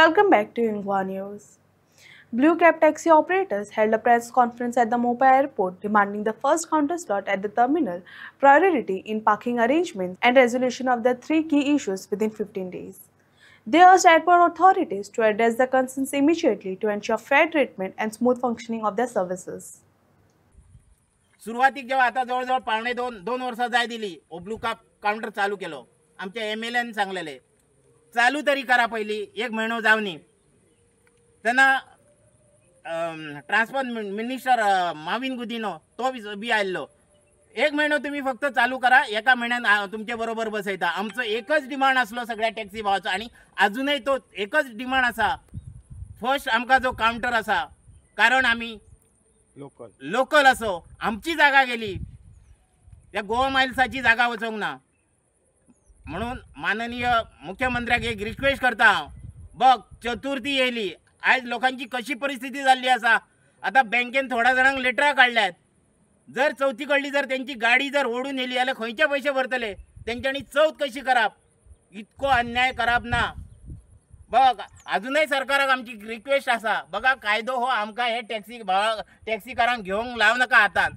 Welcome back to Yunhua News. Blue Cab taxi operators held a press conference at the Mopa airport demanding the first counter slot at the terminal, priority in parking arrangements, and resolution of the three key issues within 15 days. They urged airport authorities to address the concerns immediately to ensure fair treatment and smooth functioning of their services. सुरुवातीक जेव्हा आता जवळजवळ पावणे दोन वर्ष जाय दिली blue cab counter चालू केलो. आमच्या MLAन सांगलेले चालू तरी करा पहिली, एक महिनो जावनी. त्यांना ट्रान्सपोर्ट मिनिस्टर माविन गुदिनो तो बी आयलो. एक महिनो तुम्ही फक्त चालू करा, एका महिन्यात तुमच्या बरोबर बसयता. आमचं एकच डिमांड असलो सगळ्या टॅक्सी भावाचो आणि अजूनही तो एकच डिमांड असा. फर्स्ट आमका जो काउंटर असा, कारण आम्ही लोकल असो, आमची जागा गेली त्या गोवा माइल्साची जागा वचोंक ना. म्हणून माननीय मुख्यमंत्र्याक एक रिक्वेस्ट करता, बघ चतुर्थी येयली, आज लोकांची कशी परिस्थिती झाली असा. आता बँकेन थोड्या जणांक लेटरा काढल्यात. जर चौथी कडली जर त्यांची गाडी जर ओढून येली जाल्यार खंयचे पैसे भरतले, त्यांच्यानी चौथ कशी करप. इतको अन्याय करप ना. बघ अजूनही सरकाराक आमची रिक्वेस्ट असा, बघा कायदो हो आमका हे टॅक्सीकारांक घेवंक लाव नका हातान.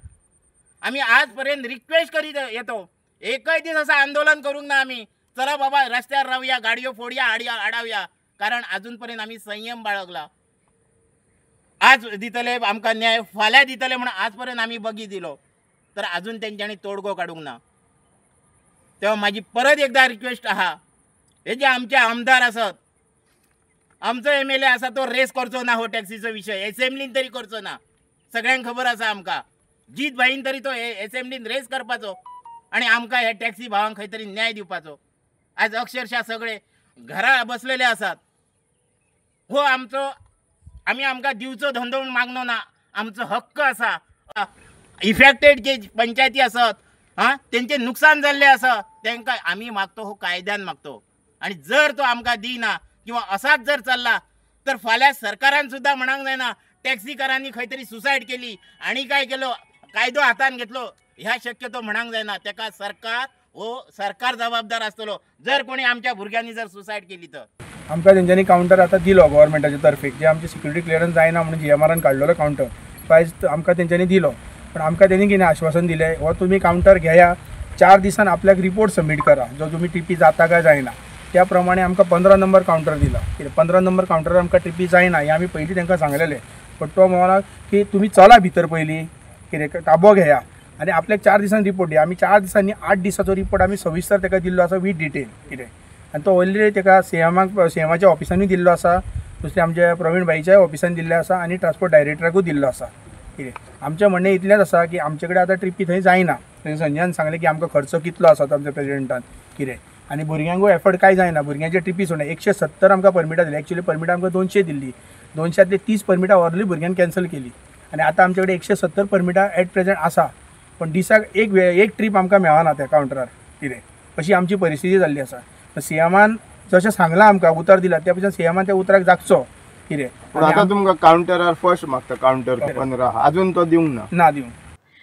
आम्ही आजपर्यंत रिक्वेस्ट करीत येतो, एकही दिवस असं आंदोलन करूंक ना. आम्ही चला बाबा रस्त्यावर राहूया, गाडयो फोडूया, आडावया, कारण अजूनपर्यंत आम्ही संयम बाळगला. आज दितले आमका न्याय, फाल्या दितले म्हणून आजपर्यंत आम्ही बगी दिलो, तर अजून त्यांच्यानी तोडगो काढूंक ना. तेव्हा माझी परत एकदा रिक्वेस्ट आहा, हे जे आमचे आमदार असत, आमचो MLA असा तो रेस करचो ना हो टॅक्सीचो विषय. असेंब्लीन तरी करचो ना. सगळ्यांक खबर असा आमका. जीत भाईन तरी तो असेंब्लीन रेस करपाचो आणि आमका हे टॅक्सी भावांक खंय तरी न्याय दिवपाचो. आज अक्षरशः सगळे घरा बसलेले असतात. हो आमका दिवचो धंदो मागनो ना. आमचो हक्क असा. इफेक्टेड जे पंचायती असत, त्यांचे नुकसान झाले असत, त्यांना आम्ही मागतो हो कायद्यान मागतो. आणि जर तो आमका दिना किंवा असाच जर चालला तर फाल्या सरकारान सुद्धा म्हणांक जायना टॅक्सीकारांनी खंय तरी सुसाईड केली आणि काय केलो, कायदो हातान घेतलो, ह्या शक्यतो म्हणांक जायना. त्याका सरकार जबाबदार असतलो जर कोणी आमच्या भुरग्यांनी जर सुसाईड केली तर. आमकां तेंच्यांनी काउंटर आतां दिलो गव्हर्मेंटाच्या तर्फे, जे आमचे सिक्युरिटी क्लियरन्स जायना म्हणून GMRन काडलेलो काउंटर प्रायस आमकां तेंच्यांनी दिलो. पण आमकां तेणी कितें आश्वासन दिलें, हो तुमी काउंटर घेया, 4 दिसान आपल्याक रिपोर्ट सबमीट करा, जो तुमी TP जाता काय जायना. त्या प्रमाणे आमकां 15 नंबर काउंटर दिला. कित्याक 15 नंबर काउंटर आमकां TP जायना हे आमी पयलीं तांकां सांगलेलें. पण तो म्हणला की तुमी चला भितर पयलीं, कितें ताबो घेया आनी आपल्याक 4 दिसांनी रिपोर्ट दिया. आमी 4 दिसांनी 8 दिसाचो रिपोर्ट आमी सविस्तर ताका दिल्लो आसा विथ डिटेल कितें. आनी तो ऑलरेडी ताका CMच्या ऑफिसांनी दिल्लो आसा, दुसरे आमच्या प्रवीण भाईच्या ऑफिसान दिल्ले आसा आनी ट्रान्सपोर्ट डायरेक्टराकूय दिल्लो आसा कितें. आमचें म्हणणें इतलेंच आसा की आमचे कडेन आतां ट्रिपी थंय जायना. थंय संजयान सांगलें की आमकां खर्च कितलो आसा आमच्या प्रेसिडेंटान कितें. आनी भुरग्यांकूय एफर्ट काय जायना. भुरग्यांचे ट्रिपी सोडून 170 आमकां परमिटां दिली. एक्चुअली परमिटां आमकां 200 दिल्ली. 200तली 30 परमिटां ऑलरेडी भुरग्यांक कॅन्सल केली आनी आतां आमचे कडेन 170 परमिटां एट प्रेझेंट आसा. पण दिसाक एक ट्रीप आमकां मेळना त्या काउंटरार कितें. अशी आमची परिस्थिती जाल्ली आसा. CMन जशें सांगलां आमकां उतर दिला त्या पेक्षा CMन त्या उतराक जागचो कितें. आतां तुमकां काउंटरार फर्स्ट मागता काउंटर 15 अजून तो दिवंक ना दिवंक